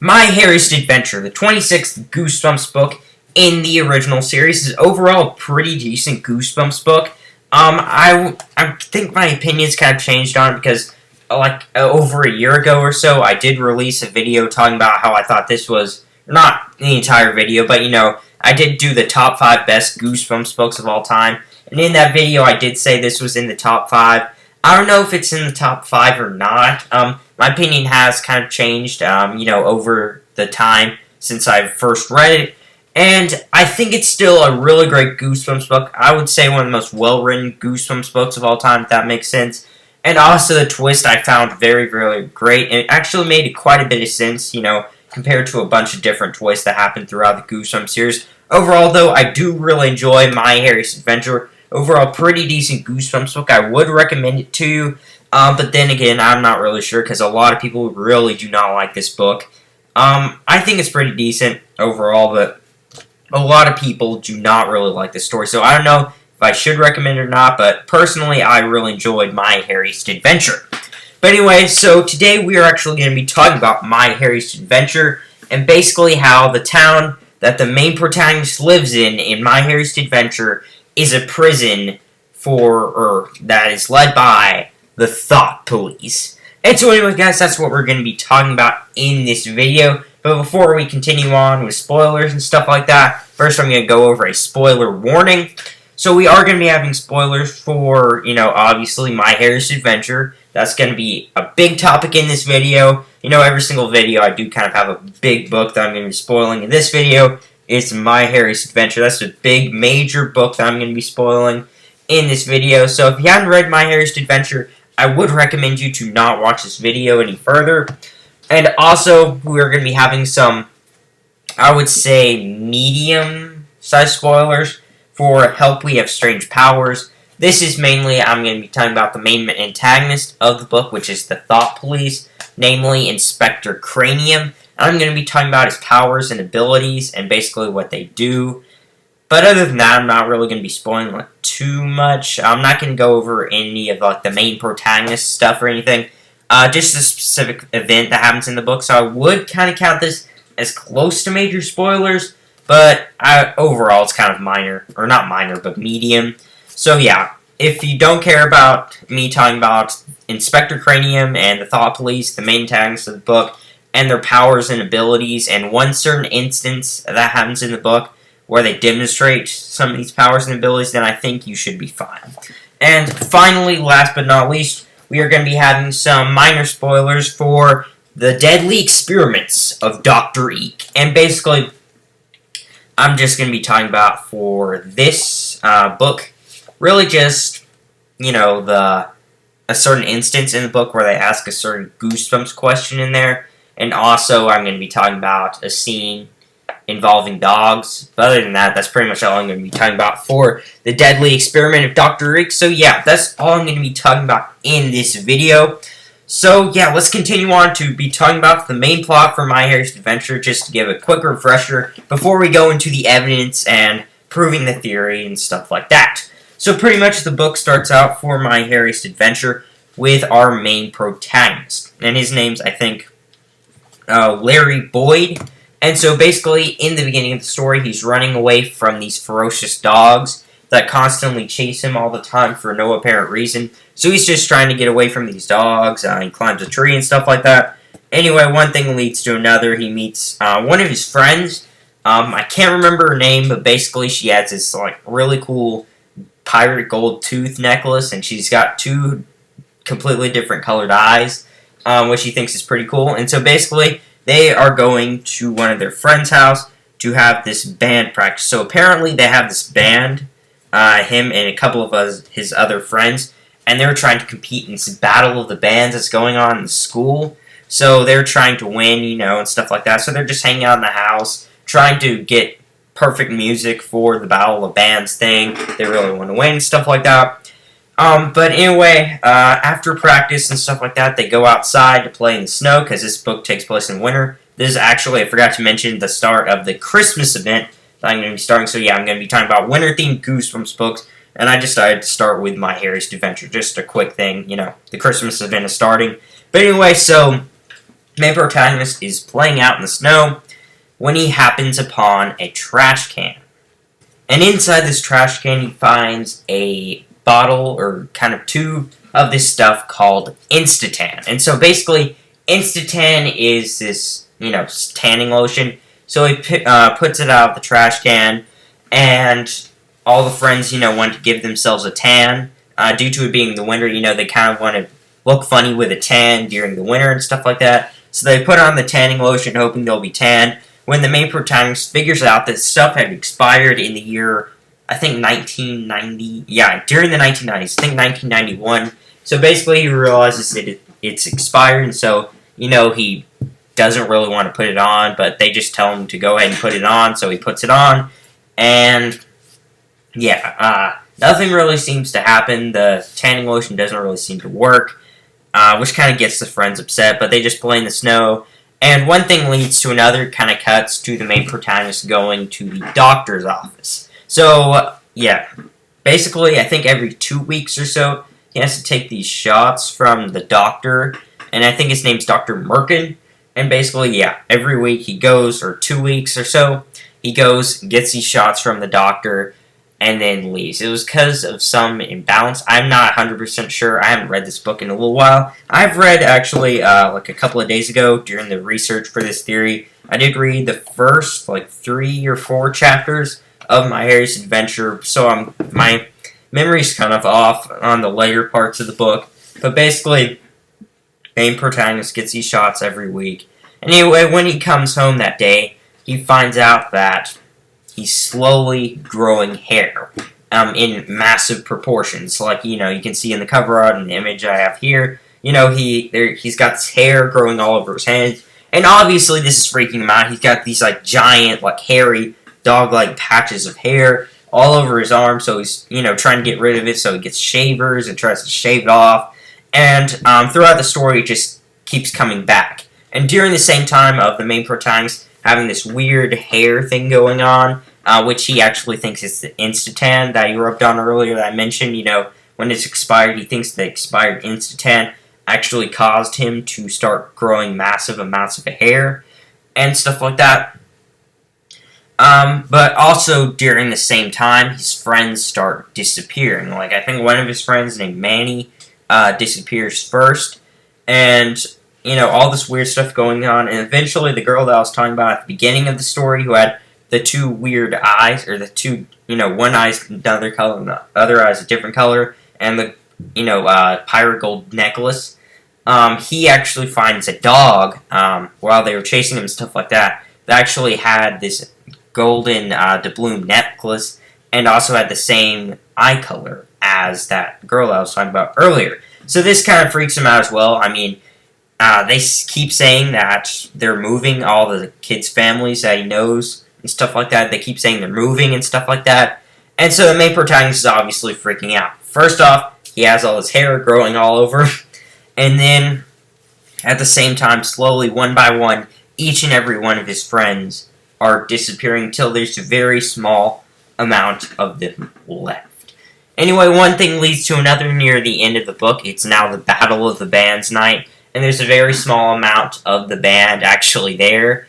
My Harriest Adventure, the 26th Goosebumps book in the original series, is overall a pretty decent Goosebumps book. I think my opinions kind of changed on it because, over a year ago or so, I did release a video talking about how I thought this was, not the entire video, but, I did do the top 5 best Goosebumps books of all time. And in that video, I did say this was in the top 5. I don't know if it's in the top 5 or not. My opinion has kind of changed, over the time since I first read it. And I think it's still a really great Goosebumps book. I would say one of the most well-written Goosebumps books of all time, if that makes sense. And also the twist I found very, very great. And it actually made quite a bit of sense, compared to a bunch of different twists that happened throughout the Goosebumps series. Overall, though, I do really enjoy My Harriest Adventure. Overall, pretty decent Goosebumps book. I would recommend it to you. But then again, I'm not really sure because a lot of people really do not like this book. I think it's pretty decent overall, but a lot of people do not really like this story. So I don't know if I should recommend it or not, but personally, I really enjoyed My Harriest Adventure. But anyway, so today we are actually going to be talking about My Harriest Adventure and basically how the town that the main protagonist lives in My Harriest Adventure is a prison that is led by the Thought Police. And so anyway, guys, that's what we're going to be talking about in this video. But before we continue on with spoilers and stuff like that, first I'm going to go over a spoiler warning. So we are going to be having spoilers for, obviously My Harriest Adventure. That's going to be a big topic in this video. Every single video I do kind of have a big book that I'm going to be spoiling. In this video, it's My Harriest Adventure. That's a big, major book that I'm going to be spoiling in this video. So if you haven't read My Harriest Adventure, I would recommend you to not watch this video any further. And also, we're going to be having some, I would say, medium-sized spoilers for Help We Have Strange Powers. This is mainly, I'm going to be talking about the main antagonist of the book, which is the Thought Police, namely Inspector Cranium. I'm going to be talking about his powers and abilities and basically what they do. But other than that, I'm not really going to be spoiling too much. I'm not going to go over any of the main protagonist stuff or anything. Just a specific event that happens in the book. So I would kind of count this as close to major spoilers. But overall, it's kind of minor. Or not minor, but medium. So yeah, if you don't care about me talking about Inspector Cranium and the Thought Police, the main antagonists of the book, and their powers and abilities, and one certain instance that happens in the book where they demonstrate some of these powers and abilities, then I think you should be fine. And finally, last but not least, we are going to be having some minor spoilers for the deadly experiments of Dr. Eek. And basically, I'm just going to be talking about for this book, really just, a certain instance in the book where they ask a certain Goosebumps question in there. And also, I'm going to be talking about a scene involving dogs. But other than that, that's pretty much all I'm going to be talking about for the deadly experiment of Dr. Eek. So yeah, that's all I'm going to be talking about in this video. So yeah, let's continue on to be talking about the main plot for My Harriest Adventure, just to give a quick refresher before we go into the evidence and proving the theory and stuff like that. So pretty much the book starts out for My Harriest Adventure with our main protagonist. And his name's, I think, Larry Boyd. And so basically, in the beginning of the story, he's running away from these ferocious dogs that constantly chase him all the time for no apparent reason. So he's just trying to get away from these dogs. He climbs a tree and stuff like that. Anyway, one thing leads to another. He meets one of his friends. I can't remember her name, but basically she has this really cool pirate gold tooth necklace, and she's got 2 completely different colored eyes, which he thinks is pretty cool. And so basically, they are going to one of their friends' house to have this band practice. So apparently they have this band, him and a couple of his other friends, and they're trying to compete in this battle of the bands that's going on in the school. So they're trying to win, and stuff like that. So they're just hanging out in the house, trying to get perfect music for the battle of bands thing. They really want to win, stuff like that. But anyway, after practice and stuff like that, they go outside to play in the snow, because this book takes place in winter. This is actually, I forgot to mention, the start of the Christmas event that I'm going to be starting. So yeah, I'm going to be talking about winter-themed Goosebumps books, and I decided to start with My Harriest Adventure. Just a quick thing, the Christmas event is starting. But anyway, so The main protagonist is playing out in the snow when he happens upon a trash can. And inside this trash can, he finds a bottle or kind of tube of this stuff called Instatan. And so basically, Instatan is this, tanning lotion. So he puts it out of the trash can, and all the friends, want to give themselves a tan. Due to it being the winter, they kind of want to look funny with a tan during the winter and stuff like that. So they put on the tanning lotion, hoping they'll be tan. When the main protagonist figures out that stuff had expired in the year, I think 1990, during the 1990s, I think 1991. So basically he realizes that it's expired, and so, he doesn't really want to put it on, but they just tell him to go ahead and put it on, so he puts it on, and, nothing really seems to happen. The tanning lotion doesn't really seem to work, which kind of gets the friends upset, but they just play in the snow. And one thing leads to another, kind of cuts to the main protagonist going to the doctor's office. So, basically, I think every 2 weeks or so, he has to take these shots from the doctor, and I think his name's Dr. Merkin. And basically, every week he goes, or 2 weeks or so, he goes, gets these shots from the doctor, and then leaves. It was because of some imbalance. I'm not 100% sure. I haven't read this book in a little while. I've read, actually, a couple of days ago, during the research for this theory, I did read the first, 3 or 4 chapters of my Harriest adventure, so my memory's kind of off on the later parts of the book. But basically, main protagonist gets these shots every week. Anyway, when he comes home that day, he finds out that he's slowly growing hair in massive proportions. Like, you can see in the cover art and the image I have here, he's got this hair growing all over his head. And obviously this is freaking him out. He's got these, giant, hairy, dog-like patches of hair all over his arm. So he's, trying to get rid of it. So he gets shavers and tries to shave it off. And throughout the story, it just keeps coming back. And during the same time of the main protagonist having this weird hair thing going on, which he actually thinks is the Instatan that he rubbed on earlier that I mentioned. When it's expired, he thinks the expired Instatan actually caused him to start growing massive amounts of hair and stuff like that. But also during the same time, his friends start disappearing. I think one of his friends named Manny disappears first, and all this weird stuff going on, and eventually the girl that I was talking about at the beginning of the story, who had the 2 weird eyes, or the 2, one eye's another color and the other eye's a different color, and the, pirate gold necklace, he actually finds a dog, while they were chasing him and stuff like that, that actually had this golden, doubloon necklace, and also had the same eye color as that girl I was talking about earlier. So this kind of freaks him out as well. I mean, they keep saying that they're moving all the kids' families that he knows and stuff like that. They keep saying they're moving and stuff like that. And so the main protagonist is obviously freaking out. First off, he has all his hair growing all over. And then, at the same time, slowly, one by one, each and every one of his friends are disappearing until there's a very small amount of them left. Anyway, one thing leads to another near the end of the book. It's now the Battle of the Bands night. And there's a very small amount of the band actually there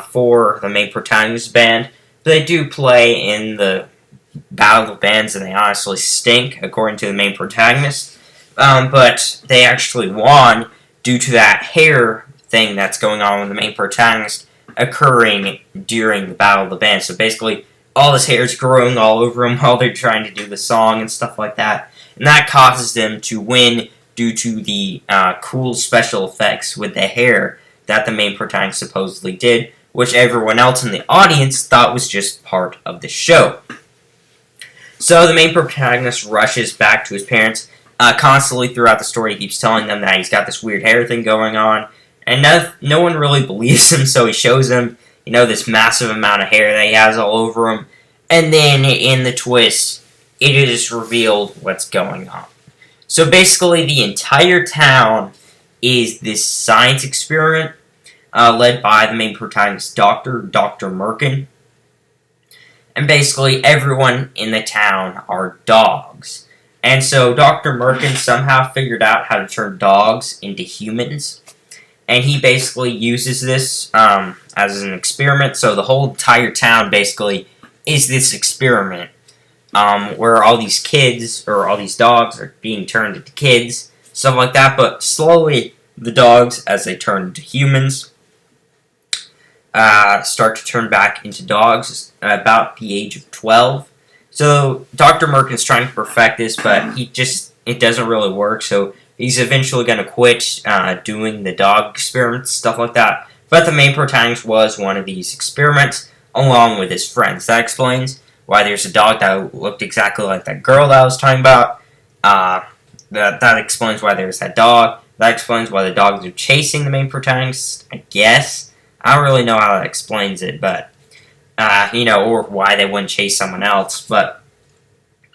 for the main protagonist's band. But they do play in the Battle of the Bands, and they honestly stink, according to the main protagonist. But they actually won due to that hair thing that's going on with the main protagonist occurring during the Battle of the Bands. So basically, all this hair is growing all over them while they're trying to do the song and stuff like that. And that causes them to win due to the cool special effects with the hair that the main protagonist supposedly did, which everyone else in the audience thought was just part of the show. So the main protagonist rushes back to his parents. Constantly throughout the story, he keeps telling them that he's got this weird hair thing going on, and no one really believes him, so he shows them, this massive amount of hair that he has all over him, and then in the twist, it is revealed what's going on. So basically, the entire town is this science experiment led by the main protagonist, Dr. Merkin. And basically, everyone in the town are dogs. And so Dr. Merkin somehow figured out how to turn dogs into humans. and he basically uses this as an experiment. So the whole entire town basically is this experiment where all these kids or all these dogs are being turned into kids, stuff like that. But slowly, the dogs, as they turn into humans, start to turn back into dogs about the age of 12. So Dr. Merkin's trying to perfect this, but it doesn't really work. So he's eventually going to quit doing the dog experiments, stuff like that. But the main protagonist was one of these experiments, along with his friends. That explains why there's a dog that looked exactly like that girl that I was talking about. That explains why there's that dog. That explains why the dogs are chasing the main protagonist, I guess. I don't really know how that explains it, but, or why they wouldn't chase someone else. But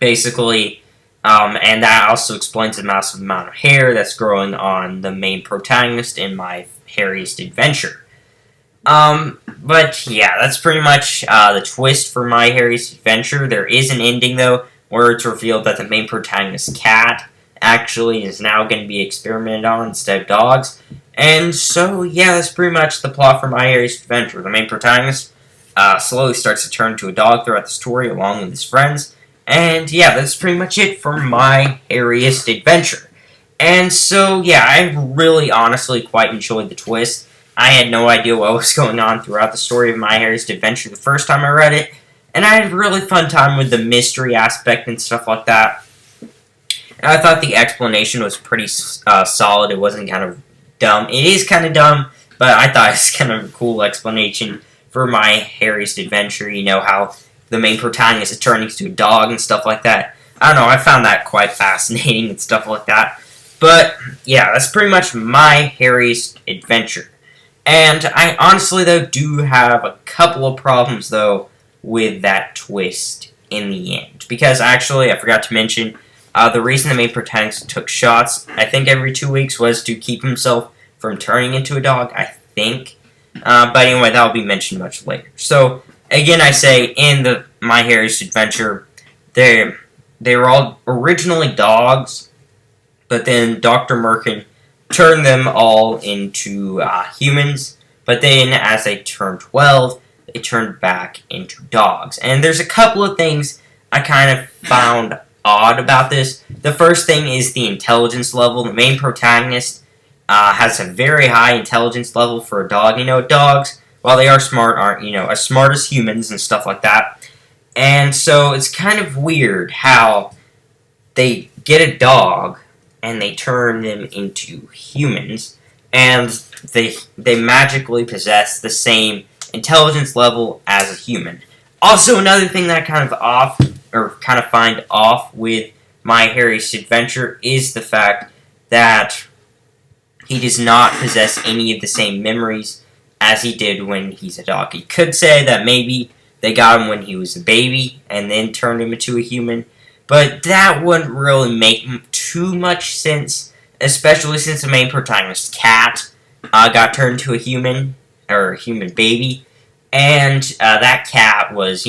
basically, and that also explains the massive amount of hair that's growing on the main protagonist in my Harriest adventure. But yeah, that's pretty much the twist for my Harriest adventure. There is an ending, though, where it's revealed that the main protagonist's cat actually is now going to be experimented on instead of dogs. And so, yeah, that's pretty much the plot for my Harriest adventure. The main protagonist slowly starts to turn into a dog throughout the story along with his friends. And yeah, that's pretty much it for my Harriest adventure. And so, yeah, I really honestly quite enjoyed the twist. I had no idea what was going on throughout the story of my Harriest adventure the first time I read it. And I had a really fun time with the mystery aspect and stuff like that. And I thought the explanation was pretty solid. It wasn't kind of dumb. It is kind of dumb, but I thought it was kind of a cool explanation for my Harriest adventure. You know, how the main protagonist is turning into a dog and stuff like that. I don't know, I found that quite fascinating and stuff like that. But, yeah, that's pretty much my Harriest adventure. And I honestly, though, do have a couple of problems, though, with that twist in the end. Because, actually, I forgot to mention, the reason the main protagonist took shots, I think every 2 weeks, was to keep himself from turning into a dog, I think. But anyway, that will be mentioned much later. So, again, I say, in my Harriest adventure, they were all originally dogs, but then Dr. Merkin turned them all into humans, but then as they turned 12, they turned back into dogs. And there's a couple of things I kind of found odd about this. The first thing is the intelligence level. The main protagonist has a very high intelligence level for a dog. You know, dogs, while they are smart, aren't, as smart as humans and stuff like that. And so it's kind of weird how they get a dog and they turn them into humans, and they magically possess the same intelligence level as a human. Also, another thing that I find off with my Harriest adventure is the fact that he does not possess any of the same memories as he did when he's a dog. You could say that maybe they got him when he was a baby and then turned him into a human, but that wouldn't really make too much sense, especially since the main protagonist's cat got turned to a human, or a human baby, and that cat was,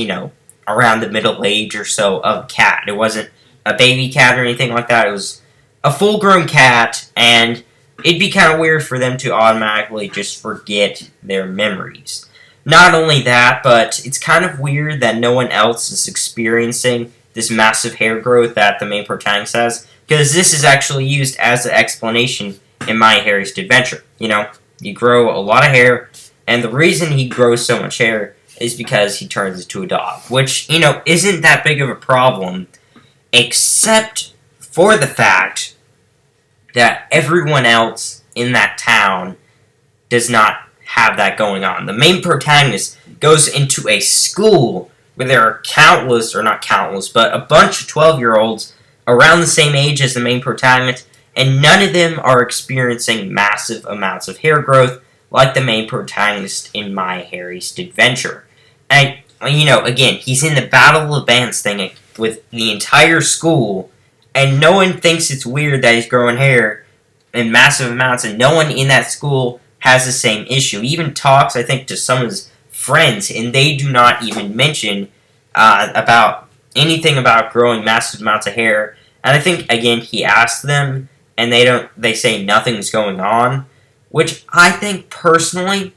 around the middle age or so of a cat. It wasn't a baby cat or anything like that. It was a full-grown cat, and it'd be kind of weird for them to automatically just forget their memories. Not only that, but it's kind of weird that no one else is experiencing this massive hair growth that the main protagonist has, because this is actually used as an explanation in my Harriest adventure. You grow a lot of hair, and the reason he grows so much hair is because he turns into a dog, which, isn't that big of a problem, except for the fact that everyone else in that town does not have that going on. The main protagonist goes into a school where there are countless, or not countless, but a bunch of 12-year-olds around the same age as the main protagonist, and none of them are experiencing massive amounts of hair growth like the main protagonist in my Harriest adventure. And, again, he's in the Battle of the Bands thing with the entire school, and no one thinks it's weird that he's growing hair in massive amounts, and no one in that school has the same issue. He even talks, I think, to some of his friends, and they do not even mention about anything about growing massive amounts of hair. And I think, again, he asked them, and they say nothing's going on, which I think personally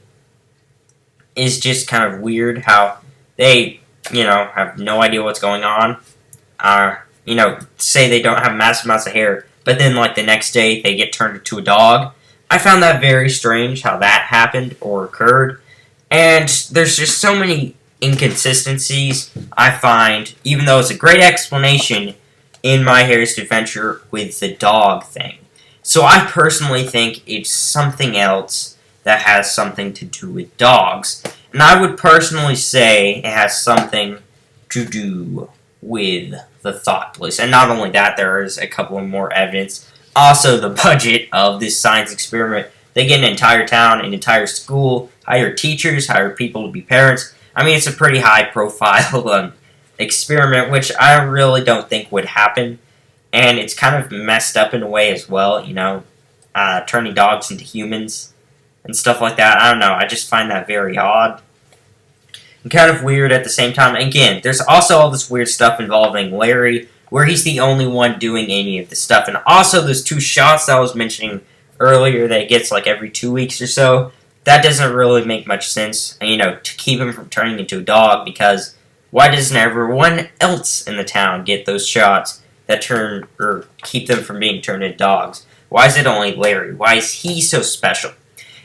is just kind of weird how they, have no idea what's going on. Say they don't have massive amounts of hair, but then, like, the next day they get turned into a dog. I found that very strange how that happened or occurred. And there's just so many inconsistencies, I find, even though it's a great explanation in My Harriest Adventure with the dog thing. So I personally think it's something else that has something to do with dogs. And I would personally say it has something to do with the thought police. And not only that, there is a couple of more evidence. Also, the budget of this science experiment. They get an entire town, an entire school, hire teachers, hire people to be parents. I mean, it's a pretty high-profile experiment, which I really don't think would happen. And it's kind of messed up in a way as well, turning dogs into humans and stuff like that. I don't know, I just find that very odd. And kind of weird at the same time. Again, there's also all this weird stuff involving Larry, where he's the only one doing any of this stuff. And also, those 2 shots that I was mentioning earlier that he gets like every 2 weeks or so, that doesn't really make much sense, to keep him from turning into a dog, because why doesn't everyone else in the town get those shots that turn, or keep them from being turned into dogs? Why is it only Larry? Why is he so special?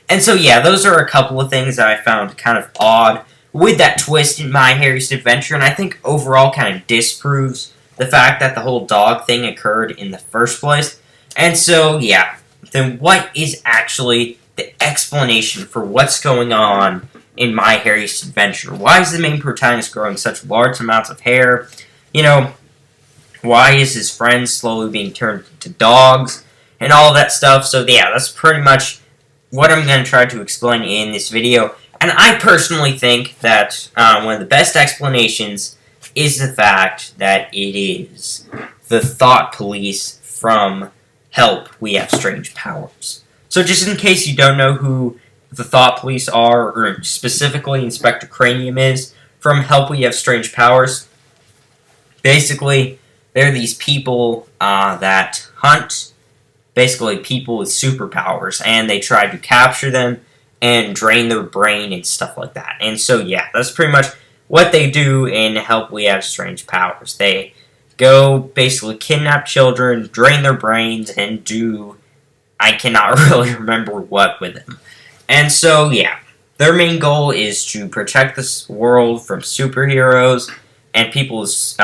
And so, yeah, those are a couple of things that I found kind of odd with that twist in My Harriest Adventure, and I think overall kind of disproves the fact that the whole dog thing occurred in the first place. And so, yeah, then what is actually the explanation for what's going on in My Harriest Adventure? Why is the main protagonist growing such large amounts of hair? Why is his friends slowly being turned into dogs? And all of that stuff. So, yeah, that's pretty much what I'm going to try to explain in this video. And I personally think that one of the best explanations is the fact that it is the thought police from Help, We Have Strange Powers. So just in case you don't know who the thought police are, or specifically Inspector Cranium is, from Help, We Have Strange Powers, basically, they're these people that hunt, basically people with superpowers, and they try to capture them and drain their brain and stuff like that. And so, yeah, that's pretty much what they do in Help, We Have Strange Powers. They go, basically kidnap children, drain their brains, and do, I cannot really remember what with them. And so, yeah, their main goal is to protect this world from superheroes and people's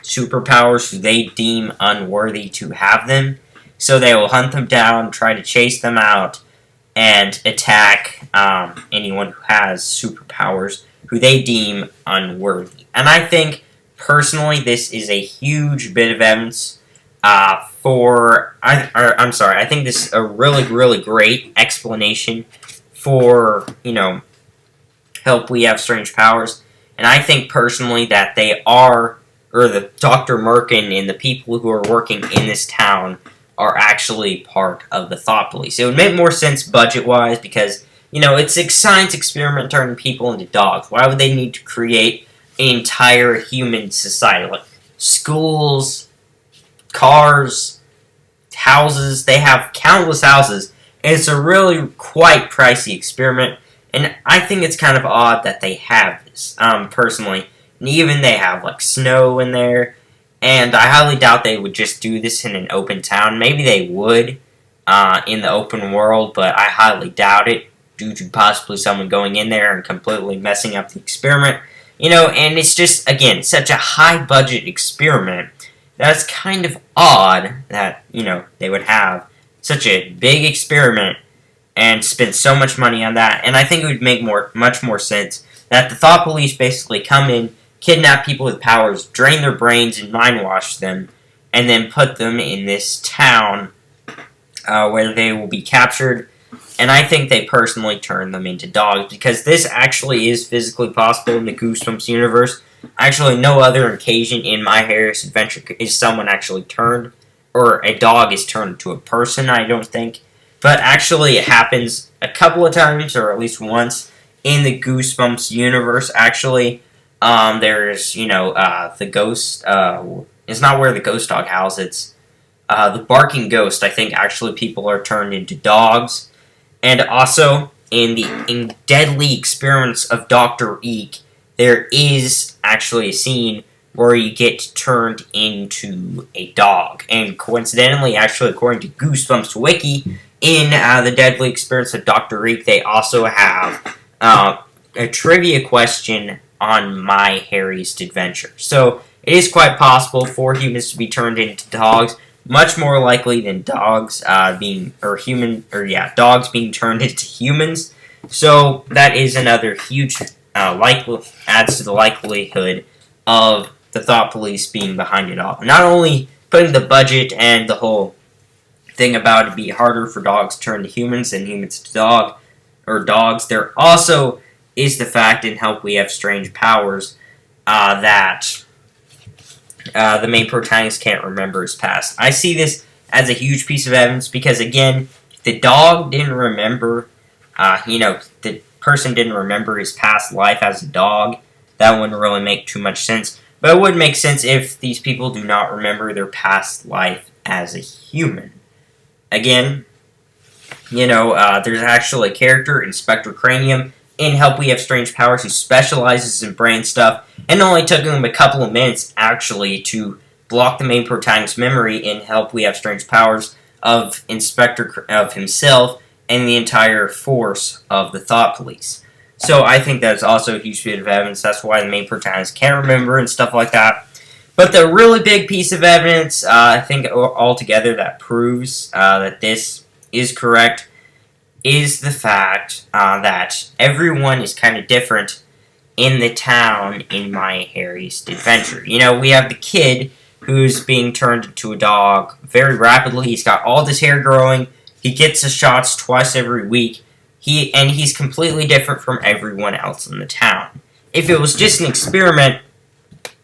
superpowers who they deem unworthy to have them. So they will hunt them down, try to chase them out, and attack anyone who has superpowers who they deem unworthy. And I think, personally, this is a huge bit of evidence I think this is a really, really great explanation for, Help, We Have Strange Powers. And I think, personally, that they are, or the Dr. Merkin and the people who are working in this town are actually part of the thought police. It would make more sense budget-wise because, it's a science experiment turning people into dogs. Why would they need to create an entire human society? Like schools, cars, houses. They have countless houses. And it's a really quite pricey experiment. And I think it's kind of odd that they have this, personally. And even they have, like, snow in there. And I highly doubt they would just do this in an open town. Maybe they would in the open world, but I highly doubt it due to possibly someone going in there and completely messing up the experiment. And it's just, again, such a high-budget experiment that's kind of odd that, they would have such a big experiment and spend so much money on that. And I think it would make much more sense that the thought police basically come in, kidnap people with powers, drain their brains and mind wash them, and then put them in this town where they will be captured. And I think they personally turn them into dogs because this actually is physically possible in the Goosebumps universe. Actually, no other occasion in My Harriest Adventure is someone actually turned, or a dog is turned into a person, I don't think. But actually, it happens a couple of times, or at least once, in the Goosebumps universe, actually. There's, the ghost, it's not where the ghost dog howls, it's, the barking ghost. I think actually people are turned into dogs. And also, in Deadly Experiments of Dr. Eek, there is actually a scene where you get turned into a dog. And coincidentally, actually, according to Goosebumps Wiki, in the Deadly Experiments of Dr. Eek, they also have a trivia question on my Harriest adventure. So, it is quite possible for humans to be turned into dogs, much more likely than dogs dogs being turned into humans. So that is another huge adds to the likelihood of the Thought Police being behind it all. Not only putting the budget and the whole thing about it be harder for dogs to turn to humans than humans to dogs, there also is the fact in Help We Have Strange Powers that the main protagonist can't remember his past. I see this as a huge piece of evidence because, again, if the dog didn't remember, the person didn't remember his past life as a dog, that wouldn't really make too much sense. But it would make sense if these people do not remember their past life as a human. Again, there's actually a character, Inspector Cranium, in Help We Have Strange Powers, who specializes in brain stuff, and it only took him a couple of minutes, actually, to block the main protagonist's memory in Help We Have Strange Powers of himself and the entire force of the Thought Police. So I think that's also a huge bit of evidence. That's why the main protagonist can't remember and stuff like that. But the really big piece of evidence, I think altogether, that proves that this is correct is the fact that everyone is kind of different in the town in my Harriest adventure. We have the kid who's being turned into a dog very rapidly. He's got all this hair growing. He gets the shots twice every week. He's completely different from everyone else in the town. If it was just an experiment,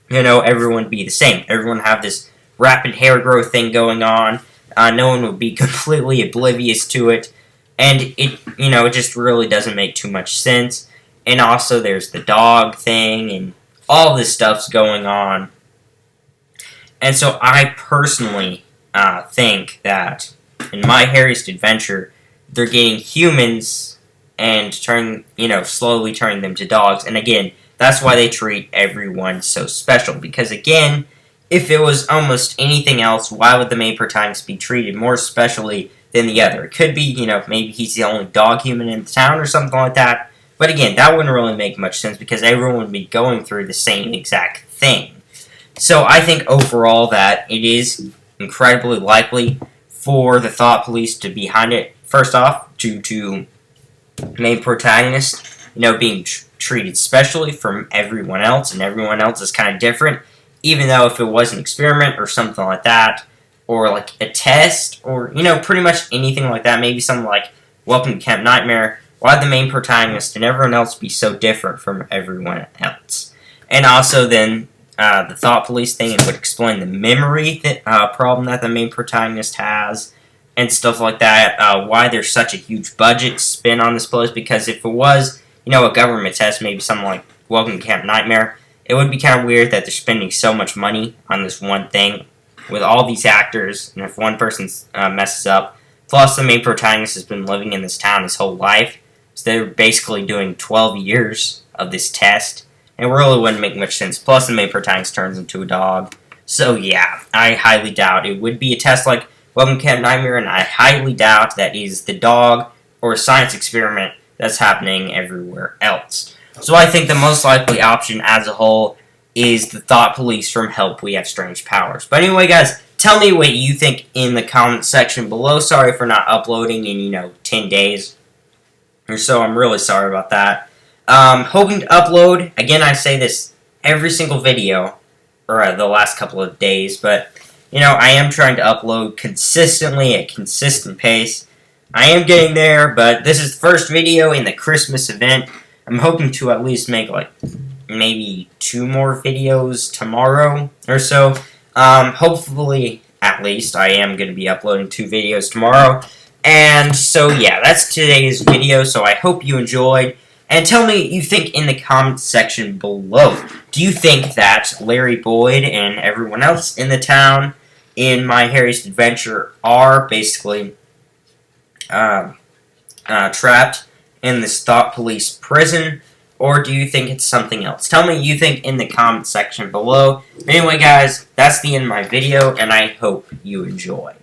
everyone would be the same. Everyone would have this rapid hair growth thing going on. No one would be completely oblivious to it. And it just really doesn't make too much sense. And also there's the dog thing and all this stuff's going on. And so I personally think that in my Harriest adventure, they're getting humans and slowly turning them to dogs. And again, that's why they treat everyone so special. Because again, if it was almost anything else, why would the main protagonist be treated more specially than the other? It could be, maybe he's the only dog human in the town or something like that. But again, that wouldn't really make much sense because everyone would be going through the same exact thing. So I think overall that it is incredibly likely for the Thought Police to be behind it. First off, due to the main protagonist, being treated specially from everyone else, and everyone else is kind of different. Even though if it was an experiment or something like that, or like a test, or pretty much anything like that, maybe something like Welcome to Camp Nightmare, why'd the main protagonist and everyone else be so different from everyone else? And also then the Thought Police thing, it would explain the memory problem that the main protagonist has and stuff like that, why there's such a huge budget spent on this place, because if it was, a government test, maybe something like Welcome to Camp Nightmare, it would be kind of weird that they're spending so much money on this one thing with all these actors, and if one person messes up, plus the main protagonist has been living in this town his whole life, so they're basically doing 12 years of this test, and it really wouldn't make much sense. Plus the main protagonist turns into a dog. So yeah, I highly doubt it would be a test like Welcome to Camp Nightmare, and I highly doubt that is the dog or a science experiment that's happening everywhere else. So I think the most likely option as a whole is the Thought Police from Help We Have Strange Powers. But anyway, guys, tell me what you think in the comment section below. Sorry for not uploading in, 10 days or so. I'm really sorry about that. Hoping to upload, again, I say this every single video, or the last couple of days, but, I am trying to upload consistently at a consistent pace. I am getting there, but this is the first video in the Christmas event. I'm hoping to at least make, maybe 2 more videos tomorrow or so. Hopefully, at least, I am going to be uploading 2 videos tomorrow. And so, yeah, that's today's video, so I hope you enjoyed. And tell me what you think in the comments section below. Do you think that Larry Boyd and everyone else in the town in My Harriest Adventure are basically trapped in this thought police prison, or do you think it's something else? Tell me what you think in the comment section below. Anyway, guys, that's the end of my video, and I hope you enjoy.